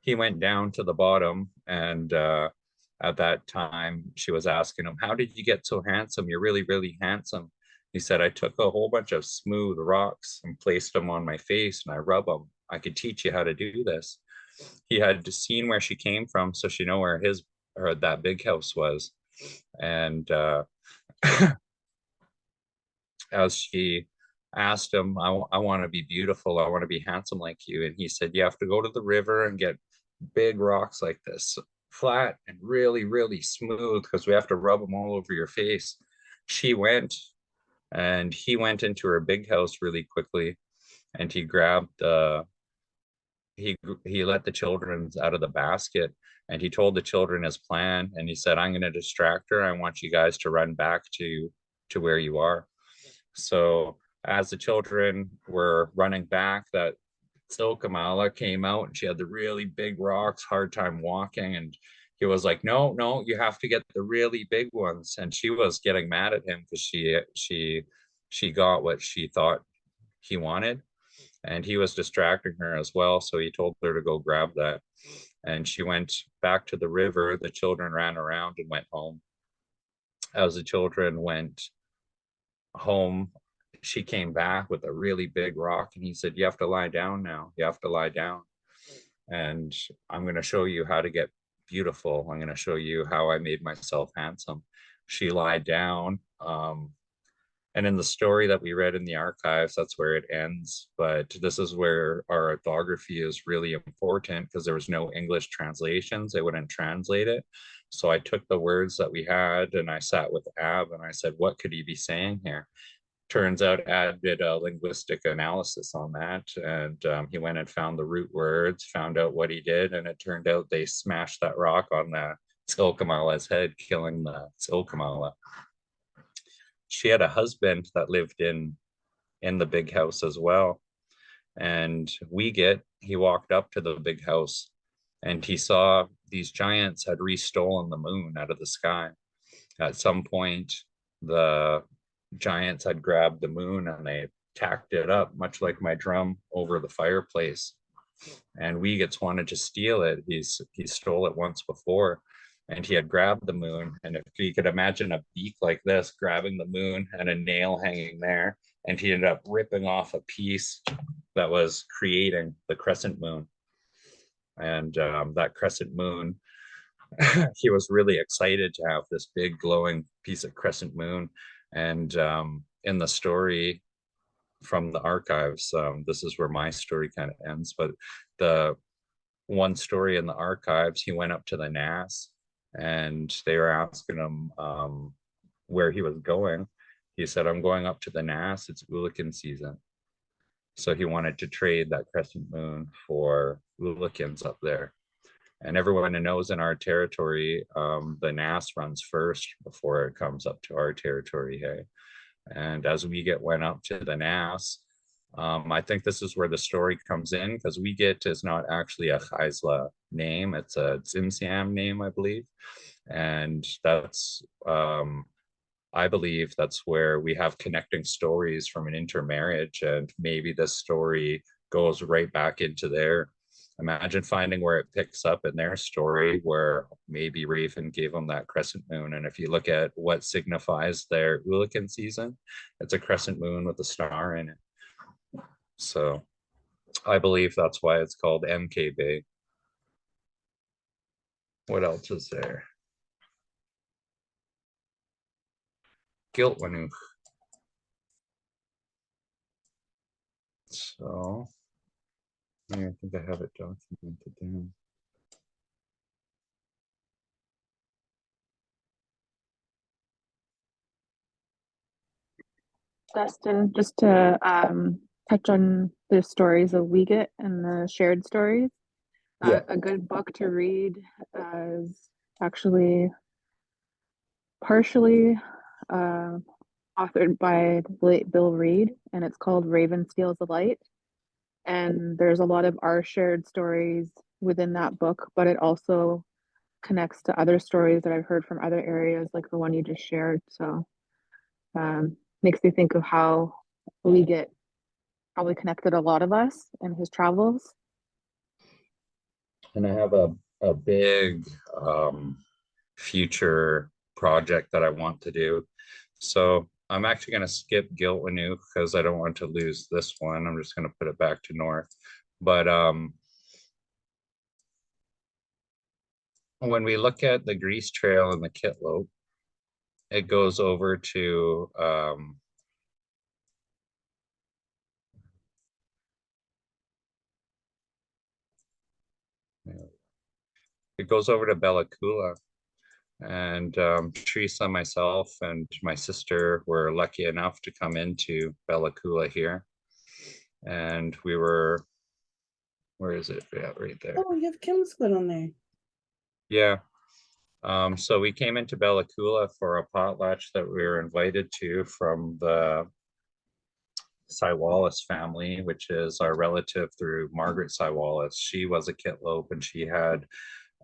He went down to the bottom, and at that time she was asking him, how did you get so handsome? You're really, really handsome. He said, I took a whole bunch of smooth rocks and placed them on my face and I rub them. I could teach you how to do this. He had seen where she came from, so she know where his or that big house was. And as she asked him, I want to be beautiful, I want to be handsome like you, and he said, you have to go to the river and get big rocks like this, flat and really, really smooth, because we have to rub them all over your face. She went, and he went into her big house really quickly, and he grabbed he let the children out of the basket, and he told the children his plan, and he said, I'm going to distract her. I want you guys to run back to where you are. So as the children were running back, that Silkamala came out, and she had the really big rocks, hard time walking, and he was like, no, no, you have to get the really big ones. And she was getting mad at him because she got what she thought he wanted, and he was distracting her as well. So he told her to go grab that, and she went back to the river. The children ran around and went home. As the children went home, she came back with a really big rock, and he said, you have to lie down now. You have to lie down, and I'm going to show you how to get beautiful. I'm going to show you how I made myself handsome. She lied down, and in the story that we read in the archives, that's where it ends. But this is where our orthography is really important, because there was no English translations. They wouldn't translate it. So I took the words that we had, and I sat with Ab and I said, what could he be saying here? Turns out Ad did a linguistic analysis on that, and he went and found the root words, found out what he did, and it turned out they smashed that rock on the Tsilkamala's head, killing the Tsilkamala. She had a husband that lived in the big house as well, and he walked up to the big house, and he saw these giants had restolen the moon out of the sky. At some point, the giants had grabbed the moon and they tacked it up, much like my drum, over the fireplace. and Wiegitz wanted to steal it. He stole it once before, and he had grabbed the moon. And if you could imagine a beak like this grabbing the moon and a nail hanging there, and he ended up ripping off a piece that was creating the crescent moon. And that crescent moon, he was really excited to have this big glowing piece of crescent moon. And in the story from the archives, this is where my story kind of ends, but the one story in the archives, he went up to the NAS and they were asking him where he was going. He said, I'm going up to the NAS, it's Ulican season. So he wanted to trade that crescent moon for Ulicans up there. And everyone knows in our territory, the NAS runs first before it comes up to our territory. Hey, and as Wiegit went up to the NAS, I think this is where the story comes in, because Wiegit is not actually a Chaisla name, it's a Tsimshian name, I believe. And that's, I believe that's where we have connecting stories from an intermarriage, and maybe this story goes right back into there. Imagine finding where it picks up in their story, where maybe Raven gave them that crescent moon. And if you look at what signifies their Ulican season, it's a crescent moon with a star in it. So I believe that's why it's called MK Bay. What else is there? Giltwanuch. So I think I have it documented down. Dustin, just to touch on the stories of Wiegit and the shared stories. Yeah. A good book to read is actually partially authored by the late Bill Reed, and it's called Raven Steals the Light. And there's a lot of our shared stories within that book, but it also connects to other stories that I've heard from other areas, like the one you just shared. So makes me think of how Wiegit probably connected a lot of us in his travels. And I have a big future project that I want to do. So I'm actually going to skip Giltwanuch because I don't want to lose this one. I'm just going to put it back to north. But when we look at the Grease Trail and the Kitlope, it goes over to it goes over to Bella Coola. And Teresa, myself, and my sister were lucky enough to come into Bella Coola here. And we were, where is it? Yeah, right there. Oh, you have Kim's foot on there. Yeah. So we came into Bella Coola for a potlatch that we were invited to from the Wallace family, which is our relative through Margaret Wallace. She was a Kitlope, and she had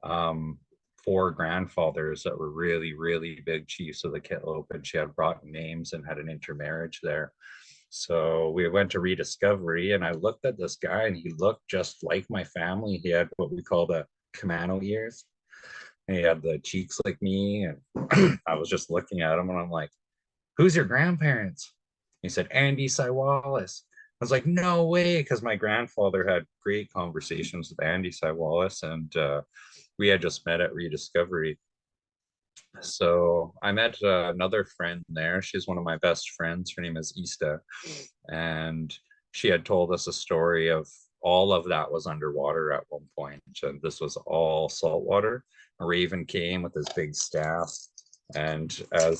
4 grandfathers that were really, really big chiefs of the Kitlope, and she had brought names and had an intermarriage there. So we went to Rediscovery, and I looked at this guy, and he looked just like my family. He had what we call the Camano ears. And he had the cheeks like me, and I was just looking at him, and I'm like, "Who's your grandparents?" He said, "Andy Wallace." I was like, "No way," because my grandfather had great conversations with Andy Wallace, and we had just met at Rediscovery. So I met another friend there. She's one of my best friends. Her name is Ista. And she had told us a story of all of that was underwater at one point. And this was all saltwater. Raven came with his big staff. And as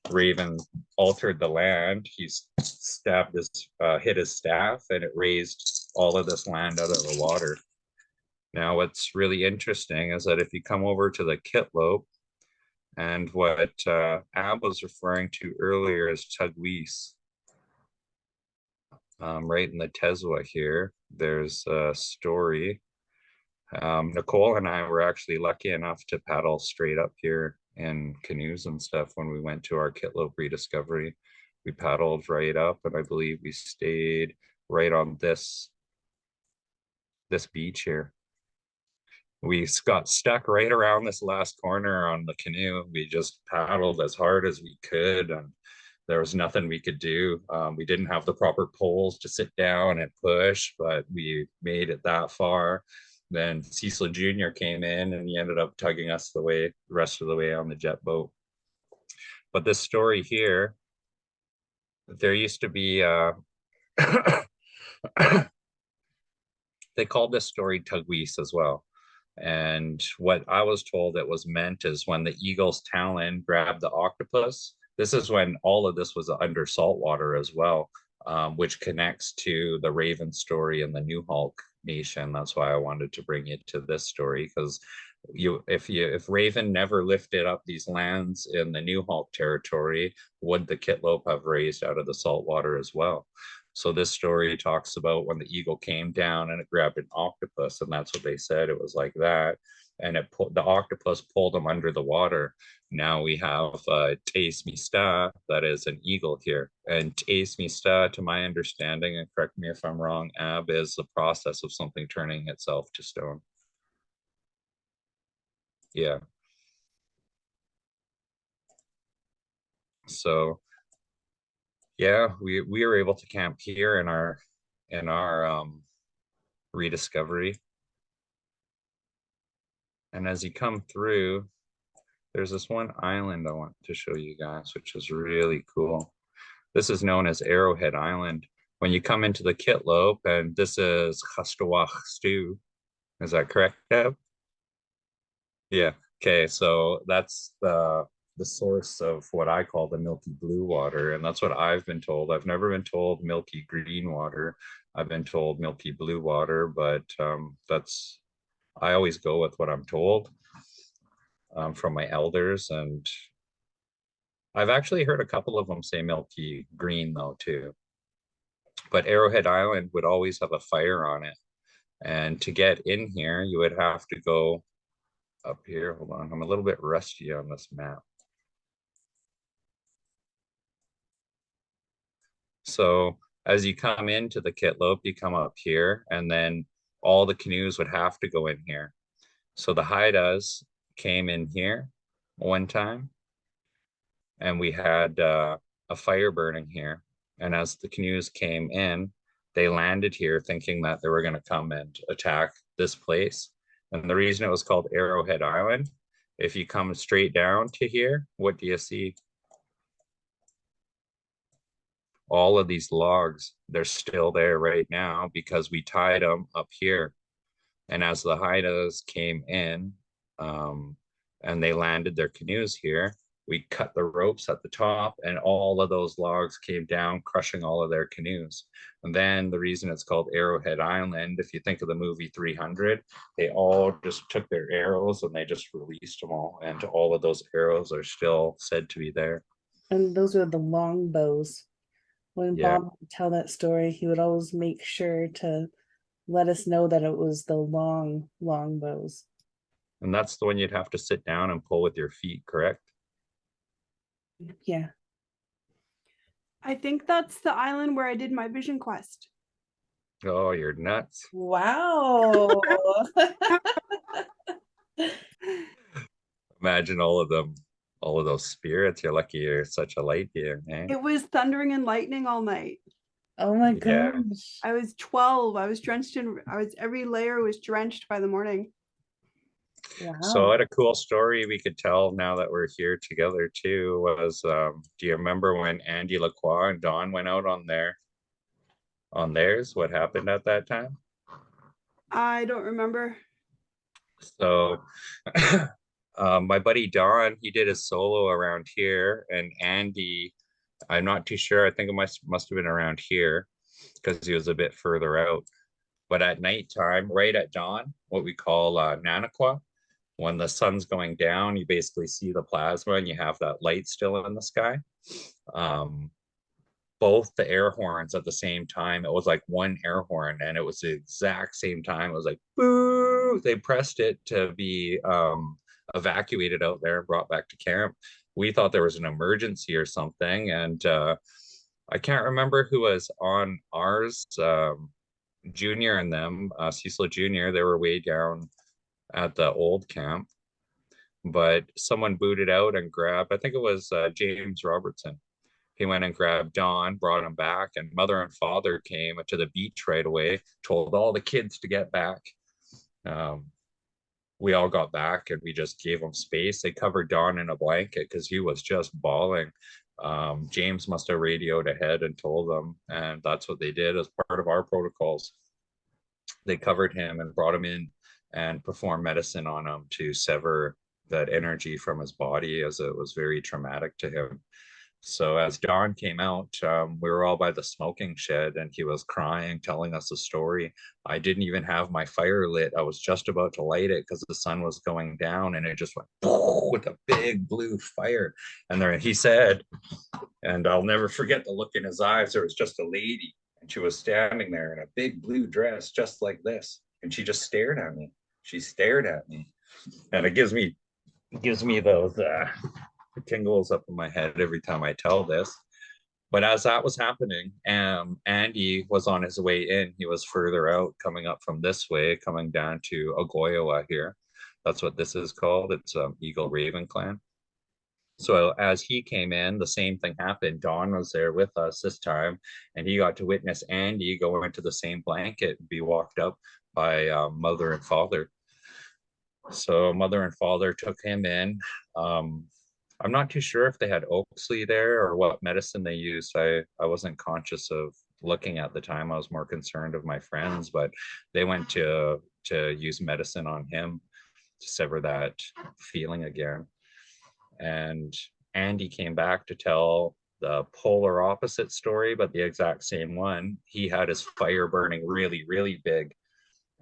Raven altered the land, he stabbed his, hit his staff, and it raised all of this land out of the water. Now, what's really interesting is that if you come over to the Kitlope, and what Ab was referring to earlier is Tugwees. Right in the Teswa here, there's a story. Nicole and I were actually lucky enough to paddle straight up here in canoes and stuff when we went to our Kitlope rediscovery. We paddled right up, and I believe we stayed right on this this beach here. We got stuck right around this last corner on the canoe. We just paddled as hard as we could, and there was nothing we could do. We didn't have the proper poles to sit down and push, but we made it that far. Then Cecil Jr. came in and he ended up tugging us the rest of the way on the jet boat. But this story here, there used to be they called this story Tugweese as well. And what I was told it was meant is when the eagle's talon grabbed the octopus. This is when all of this was under salt water as well, which connects to the Raven story and the New Hulk nation. That's why I wanted to bring it to this story, because if Raven never lifted up these lands in the New Hulk territory, would the Kitlope have raised out of the salt water as well? So this story talks about when the eagle came down and it grabbed an octopus, and that's what they said. It was like that, and the octopus pulled them under the water. Now we have Teis Mista, that is an eagle here, and Teis Mista, to my understanding, and correct me if I'm wrong, Ab, is the process of something turning itself to stone. Yeah. So yeah, we were able to camp here in our rediscovery. And as you come through, there's this one island I want to show you guys, which is really cool. This is known as Arrowhead Island. When you come into the Kitlope, and this is Chastawach Stew. Is that correct, Deb? Yeah. Okay, so that's the source of what I call the milky blue water, and that's what I've been told. I've never been told milky green water. I've been told milky blue water, but I always go with what I'm told from my elders, and I've actually heard a couple of them say milky green though too. But Arrowhead Island would always have a fire on it, and to get in here, you would have to go up here. Hold on, I'm a little bit rusty on this map. So as you come into the Kitlope, you come up here, and then all the canoes would have to go in here. So the Haidas came in here one time, and we had a fire burning here. And as the canoes came in, they landed here thinking that they were going to come and attack this place. And the reason it was called Arrowhead Island, if you come straight down to here, what do you see? All of these logs, they're still there right now because we tied them up here. And as the Haidas came in and they landed their canoes here, we cut the ropes at the top, and all of those logs came down, crushing all of their canoes. And then the reason it's called Arrowhead Island, if you think of the movie 300, they all just took their arrows and they just released them all. And all of those arrows are still said to be there. And those are the long bows. When Yeah. Bob would tell that story, he would always make sure to let us know that it was the long, long bows. And that's the one you'd have to sit down and pull with your feet, correct? Yeah. I think that's the island where I did my vision quest. Oh, you're nuts. Wow. Imagine all of them, all of those spirits. You're lucky you're such a light here, eh? It was thundering and lightning all night. Oh my Yeah. gosh. I was 12. Every layer was drenched by the morning. Wow. So I had a cool story we could tell now that we're here together too was, do you remember when Andy Lacroix and Don went out on theirs? What happened at that time? I don't remember. So my buddy Don, he did a solo around here, and Andy, I'm not too sure. I think it must have been around here because he was a bit further out. But at nighttime, right at dawn, what we call Nanakwa, when the sun's going down, you basically see the plasma and you have that light still in the sky. Both the air horns at the same time, it was like one air horn, and it was the exact same time. It was like, boo! They pressed it to be evacuated out there and brought back to camp. We thought there was an emergency or something, and I can't remember who was on ours. Junior and them, Cecil Junior, they were way down at the old camp, but someone booted out and grabbed, I think it was James Robertson. He went and grabbed Don, brought him back, and mother and father came to the beach right away, told all the kids to get back. We all got back and we just gave him space. They covered Don in a blanket because he was just bawling. James must have radioed ahead and told them, and that's what they did as part of our protocols. They covered him and brought him in and performed medicine on him to sever that energy from his body, as it was very traumatic to him. So as Don came out, we were all by the smoking shed and he was crying, telling us a story. I didn't even have my fire lit. I was just about to light it because the sun was going down, and it just went with a big blue fire. And there he said, and I'll never forget the look in his eyes, there was just a lady and she was standing there in a big blue dress just like this. And she just stared at me. She stared at me. And it gives me those tingles up in my head every time I tell this. But as that was happening, Andy was on his way in. He was further out, coming up from this way, coming down to Ogoyowa here. That's what this is called. It's Eagle Raven Clan. So as he came in, the same thing happened. Don was there with us this time, and he got to witness Andy go into the same blanket and be walked up by mother and father. So mother and father took him in. I'm not too sure if they had Oaksley there or what medicine they used. I wasn't conscious of looking at the time. I was more concerned of my friends, but they went to use medicine on him to sever that feeling again. And Andy came back to tell the polar opposite story, but the exact same one. He had his fire burning really, really big,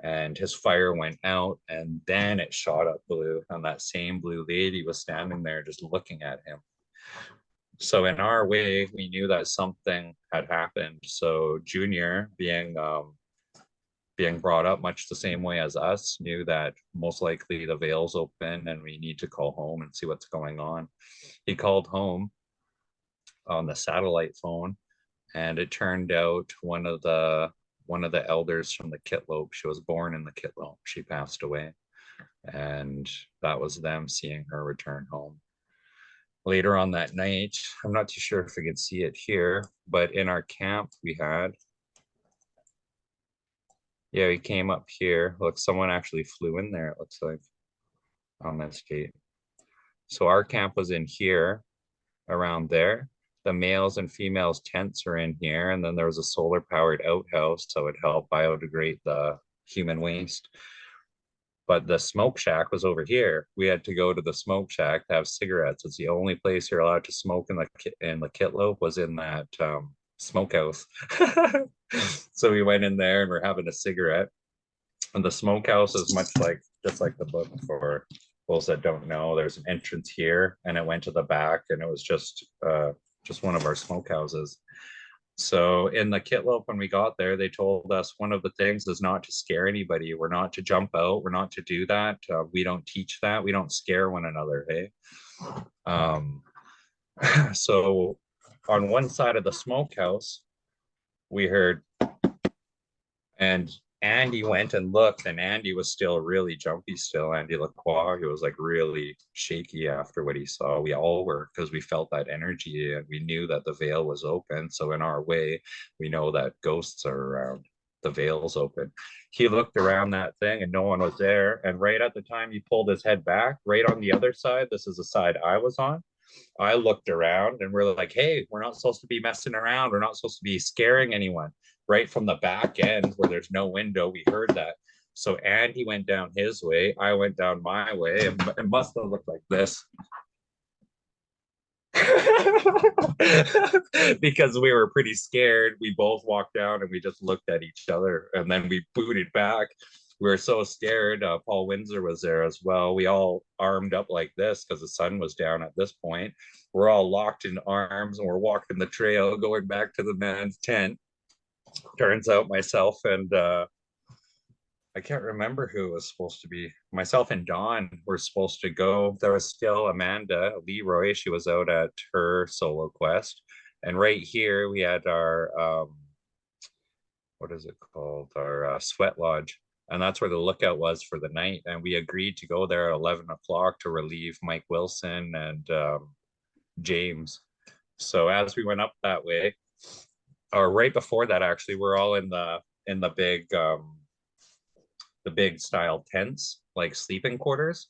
and his fire went out, and then it shot up blue, and that same blue lady was standing there just looking at him. So in our way, we knew that something had happened. So Junior, being brought up much the same way as us, knew that most likely the veil's open and we need to call home and see what's going on. He called home on the satellite phone, and it turned out one of the elders from the Kitlope, she was born in the Kitlope, she passed away, and that was them seeing her return home. Later on that night, I'm not too sure if we could see it here, but in our camp we had, yeah, we came up here. Look, someone actually flew in there, it looks like, on this gate. So our camp was in here, around there. The males and females tents are in here, and then there was a solar powered outhouse that would help biodegrade the human waste. But the smoke shack was over here. We had to go to the smoke shack to have cigarettes. It's the only place you're allowed to smoke in the Kitlope, was in that smokehouse. So we went in there and we're having a cigarette. And the smokehouse is much like, just like the book, for those that don't know, there's an entrance here and it went to the back, and it was just one of our smokehouses. So in the Kitlope, when we got there, they told us one of the things is not to scare anybody. We're not to jump out. We're not to do that. We don't teach that. We don't scare one another. Hey. So on one side of the smokehouse, we heard, and Andy went and looked, and Andy was still really jumpy still. Andy Lacroix, he was like really shaky after what he saw. We all were, because we felt that energy and we knew that the veil was open. So in our way, we know that ghosts are around. The veil's open. He looked around that thing and no one was there. And right at the time he pulled his head back, right on the other side, this is the side I was on, I looked around and we're like, hey, we're not supposed to be messing around. We're not supposed to be scaring anyone. Right from the back end where there's no window, we heard that. So Andy went down his way, I went down my way, and it must have looked like this. Because we were pretty scared. We both walked down and we just looked at each other, and then we booted back. We were so scared. Paul Windsor was there as well. We all armed up like this because the sun was down at this point. We're all locked in arms and we're walking the trail going back to the man's tent. Turns out myself and I can't remember who it was supposed to be. Myself and Dawn were supposed to go. There was still Amanda Leroy. She was out at her solo quest. And right here we had our what is it called? Our sweat lodge. And that's where the lookout was for the night. And we agreed to go there at 11 o'clock to relieve Mike Wilson and James. So as we went up that way, or right before that, actually, we're all in the big style tents, like sleeping quarters.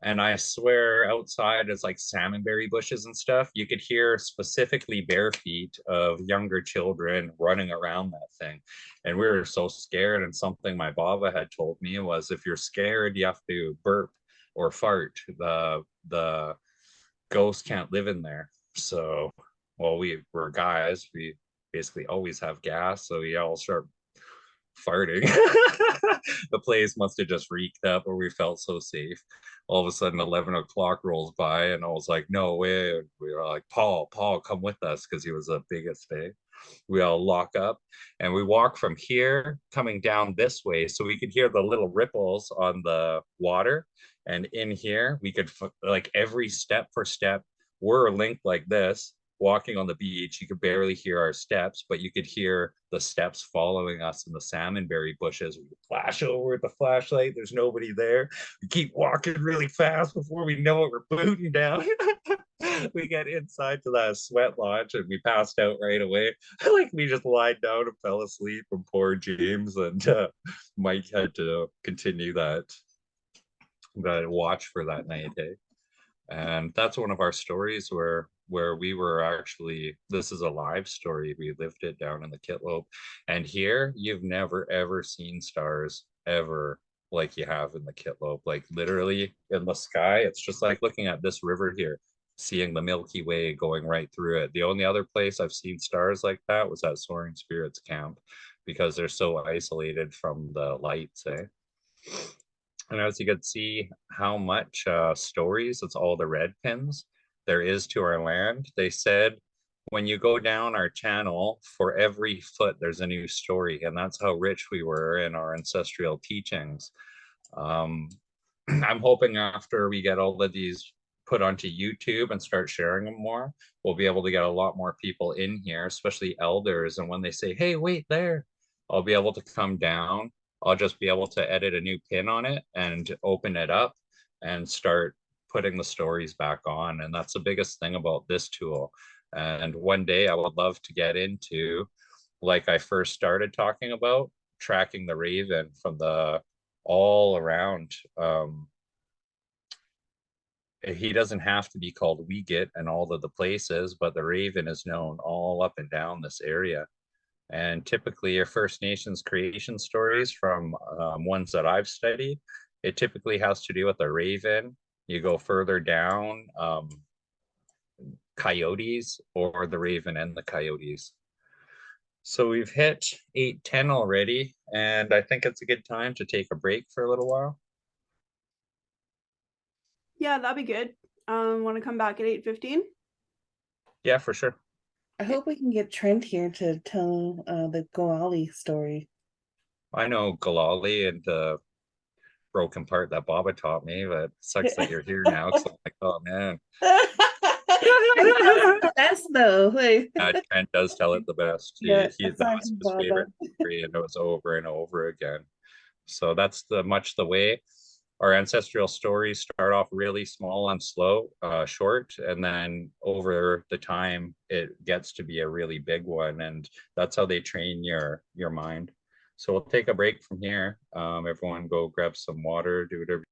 And I swear outside is like salmonberry bushes and stuff. You could hear specifically bare feet of younger children running around that thing. And we were so scared. And something my Baba had told me was if you're scared, you have to burp or fart. The ghost can't live in there. So, well, we were guys. We basically always have gas. So we all start farting. The place must have just reeked up, or we felt so safe. All of a sudden 11 o'clock rolls by and I was like, no way. And we were like, Paul, come with us, because he was the biggest day. We all lock up and we walk from here coming down this way, so we could hear the little ripples on the water. And in here we could like every step for step, we're linked like this, walking on the beach. You could barely hear our steps, but you could hear the steps following us in the salmonberry bushes. We flash over with the flashlight. There's nobody there. We keep walking really fast. Before we know it, we're booting down. We get inside to that sweat lodge and we passed out right away. Like we just lied down and fell asleep. And poor James and Mike had to continue that watch for that night. Hey? And that's one of our stories where we were actually, this is a live story, we lived it down in the Kitlope. And here you've never ever seen stars ever like you have in the Kitlope. Like literally in the sky, it's just like looking at this river here, seeing the Milky Way going right through it. The only other place I've seen stars like that was at Soaring Spirits Camp, because they're so isolated from the lights, eh? And as you could see how much stories, it's all the red pins, there is to our land. They said when you go down our channel, for every foot there's a new story. And that's how rich we were in our ancestral teachings. I'm hoping after we get all of these put onto YouTube and start sharing them more, we'll be able to get a lot more people in here, especially elders. And when they say, hey, wait there, I'll be able to come down. I'll just be able to edit a new pin on it and open it up and start putting the stories back on. And that's the biggest thing about this tool. And one day I would love to get into, like I first started talking about, tracking the raven from the all around. He doesn't have to be called Weegit and all of the places, but the raven is known all up and down this area. And typically your First Nations creation stories from ones that I've studied, it typically has to do with a raven. You go further down, coyotes, or the raven and the coyotes. So we've hit 8:10 already, and I think it's a good time to take a break for a little while. Yeah, that'd be good. Want to come back at 8:15? Yeah, for sure. I hope we can get Trent here to tell the Goali story. I know Galali and the broken part that Baba taught me, but it sucks that you're here now, because I'm like, oh man. That's though. Like, Trent does tell it the best. Yeah, That aside was from his Baba. favorite story, and it was over and over again. So that's much the way. Our ancestral stories start off really small and slow, short, and then over the time it gets to be a really big one, and that's how they train your mind. So we'll take a break from here. Everyone go grab some water, do whatever